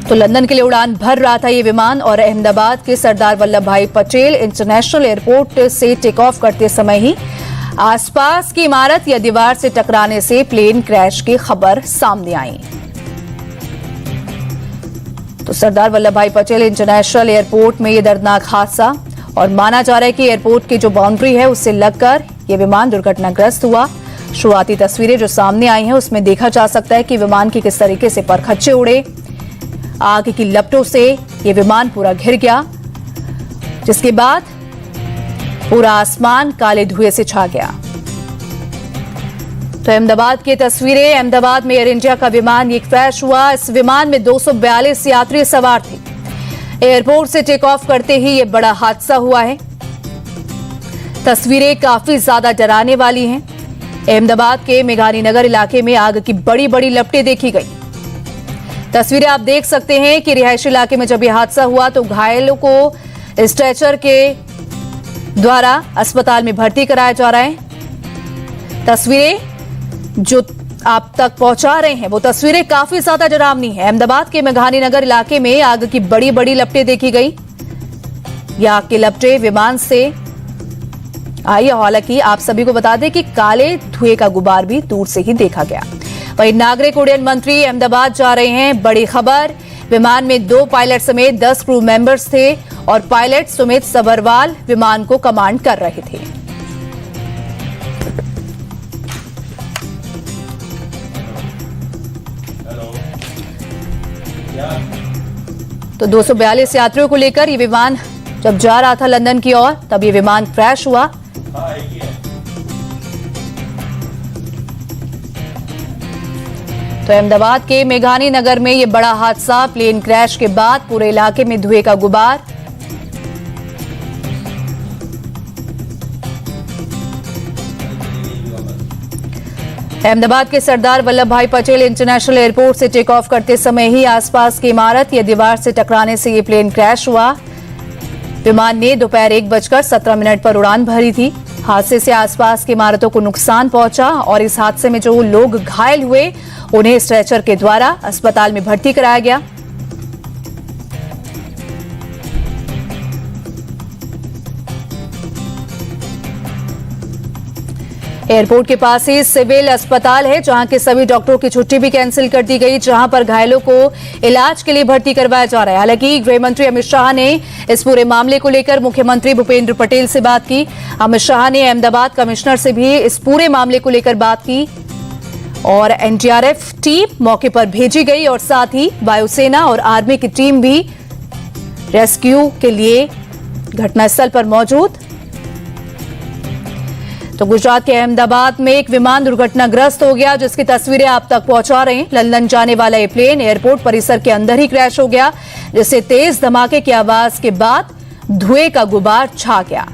तो लंदन के लिए उड़ान भर रहा था ये विमान और अहमदाबाद के सरदार वल्लभ भाई पटेल इंटरनेशनल एयरपोर्ट से टेक ऑफ करते समय ही आसपास की इमारत या दीवार से टकराने से प्लेन क्रैश की खबर सामने आई। तो सरदार वल्लभ भाई पटेल इंटरनेशनल एयरपोर्ट में यह दर्दनाक हादसा, और माना जा रहा है कि एयरपोर्ट की जो बाउंड्री है उससे लगकर यह विमान दुर्घटनाग्रस्त हुआ। शुरुआती तस्वीरें जो सामने आई हैं उसमें देखा जा सकता है कि विमान की किस तरीके से परखच्चे उड़े। आग की लपटों से यह विमान पूरा घिर गया, जिसके बाद पूरा आसमान काले धुएं से छा गया। तो अहमदाबाद की तस्वीरें, अहमदाबाद में एयर इंडिया का विमान ये क्रैश हुआ। इस विमान में 242 यात्री सवार थे। एयरपोर्ट से टेक ऑफ करते ही ये बड़ा हादसा हुआ है। तस्वीरें काफी ज्यादा डराने वाली हैं। अहमदाबाद के मेघानी नगर इलाके में आग की बड़ी बड़ी लपटें देखी गई। तस्वीरें आप देख सकते हैं कि रिहायशी इलाके में जब यह हादसा हुआ तो घायलों को स्ट्रेचर के द्वारा अस्पताल में भर्ती कराया जा रहा है। तस्वीरें जो आप तक पहुंचा रहे हैं वो तस्वीरें काफी ज्यादा डरावनी है। अहमदाबाद के मेघानी नगर इलाके में आग की बड़ी बड़ी लपटें देखी गई। यह आग की लपटें विमान से आई। हालांकि आप सभी को बता दें कि काले धुएं का गुबार भी दूर से ही देखा गया। वहीं नागरिक उड्डयन मंत्री अहमदाबाद जा रहे हैं। बड़ी खबर, विमान में 2 पायलट समेत 10 क्रू मेंबर्स थे और पायलट सुमित सबरवाल विमान को कमांड कर रहे थे। तो 242 यात्रियों को लेकर ये विमान जब जा रहा था लंदन की ओर, तब ये विमान क्रैश हुआ। तो अहमदाबाद के मेघानी नगर में यह बड़ा हादसा, प्लेन क्रैश के बाद पूरे इलाके में धुएं का गुबार। अहमदाबाद के सरदार वल्लभ भाई पटेल इंटरनेशनल एयरपोर्ट से टेक ऑफ करते समय ही आसपास की इमारत या दीवार से टकराने से यह प्लेन क्रैश हुआ। विमान ने दोपहर 1:17 पर उड़ान भरी थी। हादसे से आसपास की इमारतों को नुकसान पहुंचा और इस हादसे में जो लोग घायल हुए उन्हें स्ट्रेचर के द्वारा अस्पताल में भर्ती कराया गया। एयरपोर्ट के पास ही सिविल अस्पताल है, जहां के सभी डॉक्टरों की छुट्टी भी कैंसिल कर दी गई, जहां पर घायलों को इलाज के लिए भर्ती करवाया जा रहा है। हालांकि गृह मंत्री अमित शाह ने इस पूरे मामले को लेकर मुख्यमंत्री भूपेंद्र पटेल से बात की। अमित शाह ने अहमदाबाद कमिश्नर से भी इस पूरे मामले को लेकर बात की और एनडीआरएफ टीम मौके पर भेजी गई और साथ ही वायुसेना और आर्मी की टीम भी रेस्क्यू के लिए घटनास्थल पर मौजूद। तो गुजरात के अहमदाबाद में एक विमान दुर्घटनाग्रस्त हो गया, जिसकी तस्वीरें आप तक पहुंचा रहे हैं। लंदन जाने वाला ये प्लेन एयरपोर्ट परिसर के अंदर ही क्रैश हो गया, जिससे तेज धमाके की आवाज के बाद धुएं का गुबार छा गया।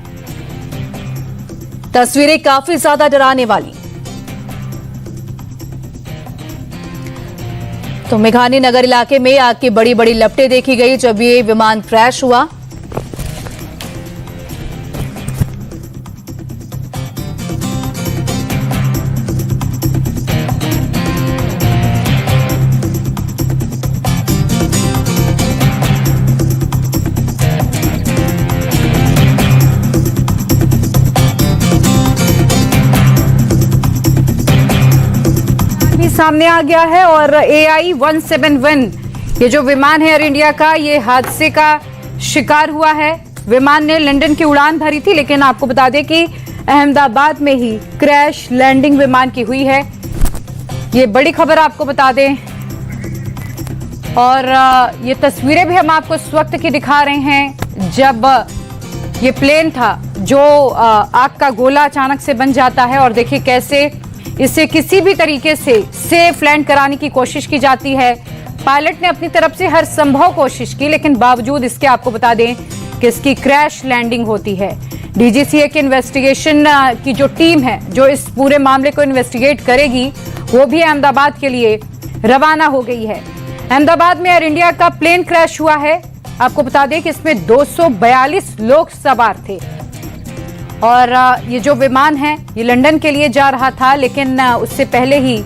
तस्वीरें काफी ज्यादा डराने वाली। तो मेघानी नगर इलाके में आग की बड़ी बड़ी लपटें देखी गई जब ये विमान क्रैश हुआ। सामने आ गया है और AI-171 ये जो विमान है एयर इंडिया का, ये हादसे का शिकार हुआ है। विमान ने लंदन की उड़ान भरी थी, लेकिन आपको बता दें कि अहमदाबाद में ही क्रैश लैंडिंग विमान की हुई है। ये बड़ी खबर आपको बता दें। और ये तस्वीरें भी हम आपको इस वक्त की दिखा रहे हैं जब ये प्लेन था जो आग का गोला अचानक से बन जाता है और देखिए कैसे इसे किसी भी तरीके से सेफ लैंड कराने की कोशिश की जाती है। पायलट ने अपनी तरफ से हर संभव कोशिश की, लेकिन बावजूद इसके आपको बता दें कि इसकी क्रैश लैंडिंग होती है। डीजीसीए की इन्वेस्टिगेशन की जो टीम है जो इस पूरे मामले को इन्वेस्टिगेट करेगी, वो भी अहमदाबाद के लिए रवाना हो गई है। अहमदाबाद में एयर इंडिया का प्लेन क्रैश हुआ है। आपको बता दें कि इसमें 242 लोग सवार थे और ये जो विमान है ये लंदन के लिए जा रहा था, लेकिन उससे पहले ही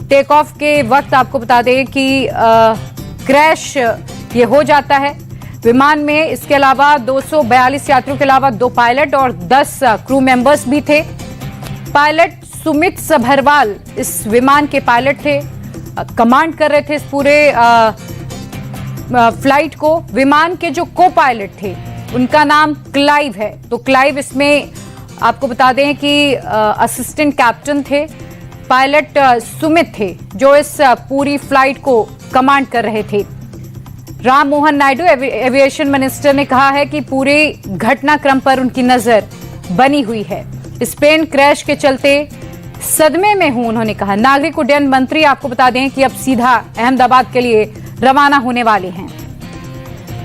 टेक ऑफ के वक्त आपको बता दें कि क्रैश ये हो जाता है। विमान में इसके अलावा 242 यात्रियों के अलावा 2 पायलट और 10 क्रू मेंबर्स भी थे। पायलट सुमित सभरवाल इस विमान के पायलट थे, कमांड कर रहे थे इस पूरे फ्लाइट को। विमान के जो को पायलट थे उनका नाम क्लाइव है। तो क्लाइव इसमें आपको बता दें कि असिस्टेंट कैप्टन थे। पायलट सुमित थे जो इस पूरी फ्लाइट को कमांड कर रहे थे। राम मोहन नायडू एविएशन मिनिस्टर ने कहा है कि पूरे घटनाक्रम पर उनकी नजर बनी हुई है। इस प्लेन क्रैश के चलते सदमे में हूं, उन्होंने कहा। नागरिक उड्डयन मंत्री आपको बता दें कि अब सीधा अहमदाबाद के लिए रवाना होने वाले हैं।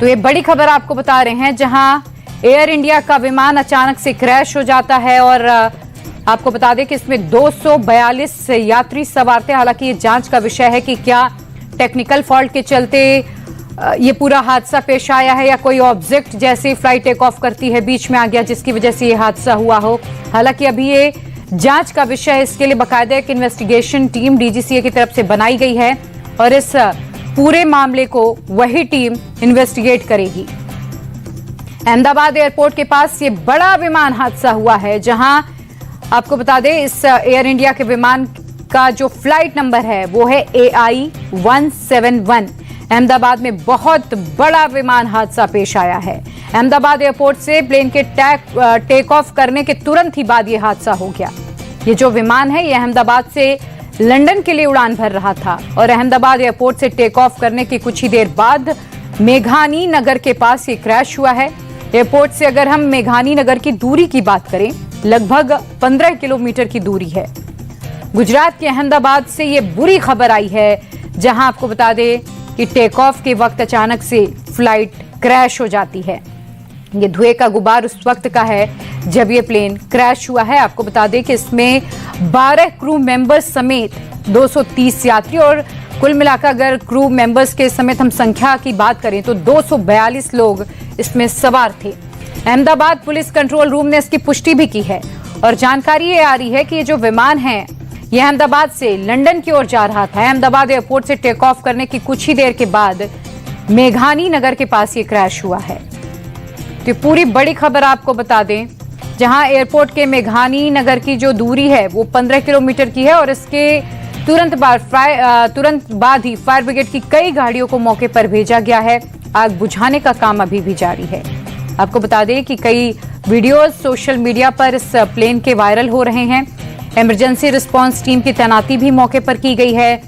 तो ये बड़ी खबर आपको बता रहे हैं, जहां एयर इंडिया का विमान अचानक से क्रैश हो जाता है और आपको बता दें कि इसमें 242 यात्री सवार थे। हालांकि ये जांच का विषय है कि क्या टेक्निकल फॉल्ट के चलते ये पूरा हादसा पेश आया है या कोई ऑब्जेक्ट जैसे फ्लाइट टेक ऑफ करती है बीच में आ गया जिसकी वजह से ये हादसा हुआ हो। हालांकि अभी ये जांच का विषय है। इसके लिए बाकायदा एक इन्वेस्टिगेशन टीम डीजीसीए की तरफ से बनाई गई है और इस पूरे मामले को वही टीम इन्वेस्टिगेट करेगी। अहमदाबाद एयरपोर्ट के पास ये बड़ा विमान हादसा हुआ है, जहां आपको बता दें इस एयर इंडिया के विमान का जो फ्लाइट नंबर है वो है AI-171। अहमदाबाद में बहुत बड़ा विमान हादसा पेश आया है। अहमदाबाद एयरपोर्ट से प्लेन के टेक ऑफ करने के तुरंत ही बाद ये हादसा हो गया। ये जो विमान है ये अहमदाबाद से लंदन के लिए उड़ान भर रहा था और अहमदाबाद एयरपोर्ट से टेक ऑफ करने की कुछ ही देर बाद मेघानी नगर के पास ये क्रैश हुआ है। एयरपोर्ट से अगर हम मेघानी नगर की दूरी की बात करें, लगभग 15 किलोमीटर की दूरी है। गुजरात के अहमदाबाद से ये बुरी खबर आई है, जहां आपको बता दें कि टेक ऑफ के वक्त अचानक से फ्लाइट क्रैश हो जाती है। ये धुएं का गुबार उस वक्त का है जब ये प्लेन क्रैश हुआ है। आपको बता दें कि इसमें 12 क्रू मेंबर्स समेत 230 यात्री और कुल मिलाकर अगर क्रू मेंबर्स के समेत हम संख्या की बात करें तो 242 लोग इसमें सवार थे। अहमदाबाद पुलिस कंट्रोल रूम ने इसकी पुष्टि भी की है और जानकारी ये आ रही है कि ये जो विमान है ये अहमदाबाद से लंदन की ओर जा रहा था। अहमदाबाद एयरपोर्ट से टेक ऑफ करने की कुछ ही देर के बाद मेघानी नगर के पास ये क्रैश हुआ है। तो पूरी बड़ी खबर आपको बता दें, जहां एयरपोर्ट के मेघानी नगर की जो दूरी है वो 15 किलोमीटर की है और इसके तुरंत बाद ही फायर ब्रिगेड की कई गाड़ियों को मौके पर भेजा गया है। आग बुझाने का काम अभी भी जारी है। आपको बता दें कि कई वीडियोस सोशल मीडिया पर इस प्लेन के वायरल हो रहे हैं। इमरजेंसी रिस्पांस टीम की तैनाती भी मौके पर की गई है।